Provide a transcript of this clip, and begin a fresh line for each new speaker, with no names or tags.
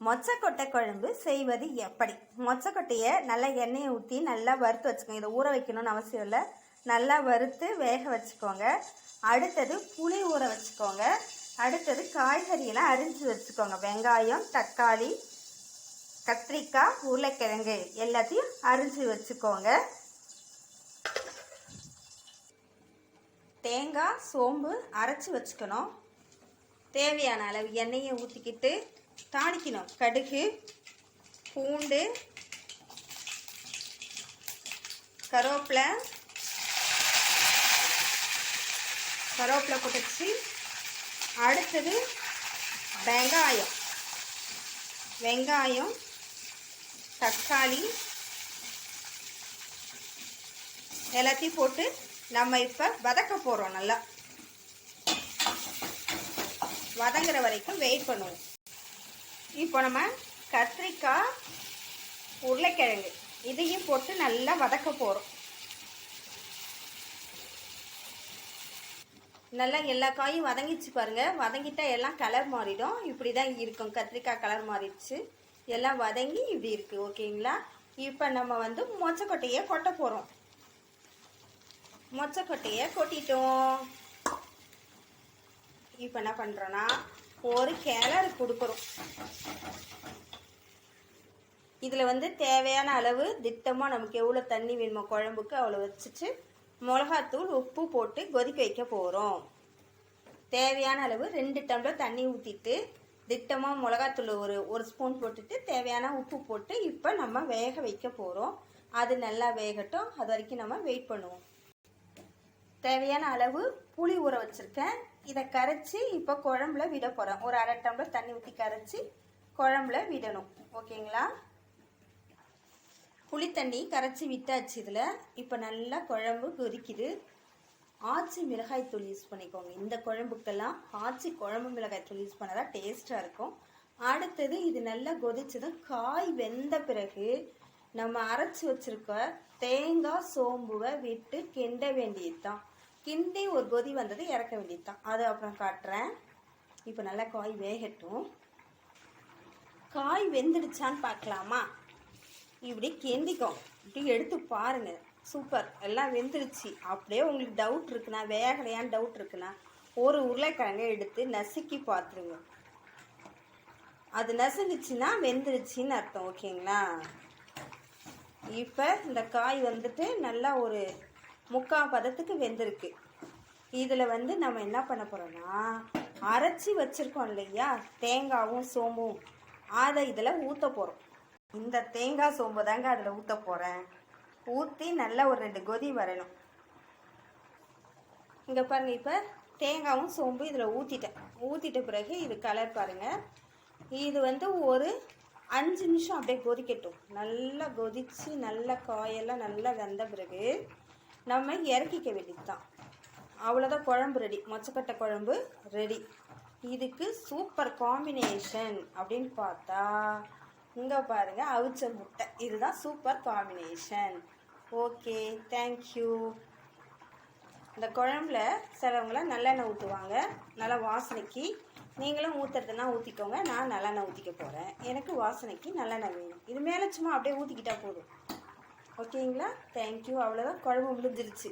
மொச்சக்கொட்டை குழம்பு செய்வது எப்படி? மொச்சக்கொட்டையை நல்லா எண்ணெயை ஊற்றி நல்லா வறுத்து வச்சுக்கோங்க. இதை ஊற வைக்கணும்னு அவசியம் இல்லை. நல்லா வறுத்து வேக வச்சுக்கோங்க. அடுத்தது புளி ஊற வச்சுக்கோங்க. அடுத்தது காய்கறியெல்லாம் அரிஞ்சு வச்சுக்கோங்க. வெங்காயம், தக்காளி, கத்திரிக்காய், உருளைக்கிழங்கு எல்லாத்தையும் அரிஞ்சு வச்சுக்கோங்க. தேங்காய், சோம்பு அரைச்சி வச்சுக்கணும். தேவையான அளவு எண்ணெயை ஊற்றிக்கிட்டு தாளிக்கணும். கடுகு, பூண்டு, கருவேப்பிலை போட்டுச்சு. அடுத்தது வெங்காயம், தக்காளி எல்லாத்தையும் போட்டு நம்ம இப்போ வதக்க போகிறோம். நல்லா வதங்குற வரைக்கும் வெயிட் பண்ணுவோம். இப்போ நம்ம கத்திரிக்காய், உருளைக்கிழங்கு இதையும் போட்டு நல்லா வதக்க போகிறோம். நல்லா எல்லா காயும் வதங்கிச்சு பாருங்கள். வதங்கிட்டால் எல்லாம் கலர் மாறிடும். இப்படி தான் இருக்கும். கத்திரிக்காய் கலர் மாறிடுச்சு. எல்லாம் வதங்கி இப்படி இருக்குது. ஓகேங்களா? இப்போ நம்ம வந்து மொச்சக்கொட்டையை கொட்ட போகிறோம். மொச்சக்கொட்டையை கொட்டிட்டோம். இப்போ என்ன பண்ணுறோன்னா ஒரு கிளறு கொடுக்குறோம். இதில் வந்து தேவையான அளவு திட்டமாக நமக்கு எவ்வளோ தண்ணி வேணுமோ குழம்புக்கு அவ்வளோ வச்சுட்டு மிளகாத்தூள், உப்பு போட்டு கொதிக்க வைக்க போகிறோம். தேவையான அளவு 2 டம்ளர் தண்ணி ஊற்றிட்டு திட்டமாக மிளகாத்தூள் ஒரு ஸ்பூன் போட்டுட்டு தேவையான உப்பு போட்டு இப்போ நம்ம வேக வைக்க போகிறோம். அது நல்லா வேகட்டும். அது வரைக்கும் நம்ம வெயிட் பண்ணுவோம். தேவையான அளவு புளி ஊற வச்சுருக்கேன். இதை கரைச்சி இப்போ குழம்புல விட போகிறேன். ஒரு 1/2 டம்ளர் தண்ணி ஊற்றி கரைச்சி குழம்புல விடணும். ஓகேங்களா? புளி தண்ணி கரைச்சி விட்டாச்சு. இதில் இப்போ நல்லா குழம்பு கொதிக்குது. ஆச்சி மிளகாய் தூள் யூஸ் பண்ணிக்கோங்க. இந்த குழம்புக்கெல்லாம் ஆச்சி குழம்பு மிளகாய் தூள் யூஸ் பண்ணாதான் டேஸ்ட்டாக இருக்கும். அடுத்தது இது நல்லா கொதிச்சதும் காய் வெந்த பிறகு நம்ம அரைச்சி வச்சுருக்க தேங்காய், சோம்புவை விட்டு கிண்ட வேண்டியது தான். கிண்டி ஒரு கொதி வந்தது இறக்க வேண்டியது தான். அது அப்புறம் காட்டுறேன். இப்போ நல்லா காய் வேகட்டும். காய் வெந்துடுச்சான்னு பார்க்கலாமா? இப்படி கிண்டிக்கும். இப்படி எடுத்து பாருங்கள். சூப்பர், எல்லாம் வெந்துடுச்சு. அப்படியே உங்களுக்கு டவுட் இருக்குன்னா, வேகலையான்னு டவுட் இருக்குன்னா ஒரு உருளைக்கிழங்கை எடுத்து நசுக்கி பார்த்துருங்க. அது நசுங்குச்சுன்னா வெந்துடுச்சின்னு அர்த்தம். ஓகேங்களா? இப்போ இந்த காய் வந்துட்டு நல்லா ஒரு 3/4 பதத்துக்கு வெந்திருக்கு. இதில் வந்து நம்ம என்ன பண்ண போகிறோம்னா அரைச்சி வச்சுருக்கோம் இல்லையா தேங்காயும் சோம்பும், அதை இதில் ஊற்ற போகிறோம். இந்த தேங்காய் சோம்பு தாங்க அதில் ஊற்ற போகிறேன். ஊற்றி நல்லா ஒரு 2 கொதி வரணும். இங்கே பாருங்கள். இப்போ தேங்காயும் சோம்பு இதில் ஊற்றிட்ட பிறகு இது கலர் பாருங்கள். இது வந்து ஒரு 5 நிமிஷம் அப்படியே கொதிக்கட்டும். நல்லா கொதித்து நல்லா காயெல்லாம் நல்லா வெந்த பிறகு நம்ம இறக்கிக்க வேண்டியது தான். அவ்வளோதான், குழம்பு ரெடி. மொச்சக்கொட்டை குழம்பு ரெடி. இதுக்கு சூப்பர் காம்பினேஷன் அப்படின்னு பார்த்தா இங்கே பாருங்கள், அவிச்ச முட்டை. இதுதான் சூப்பர் காம்பினேஷன். Okay, thank you. இந்த குழம்புல சிலவங்களாம் நல்லெண்ணெய் ஊற்றுவாங்க, நல்லா வாசனைக்கு. நீங்களும் ஊற்றுறதுனா ஊற்றிக்கோங்க. நான் நல்லெண்ணெய் ஊற்றிக்க போகிறேன். எனக்கு வாசனைக்கு நல்லெண்ணெய் வேணும். இது மேலே சும்மா அப்படியே ஊற்றிக்கிட்டா போதும். ஓகேங்களா? தேங்க்யூ. அவ்வளோதான், குழம்பு முடிஞ்சிருச்சு.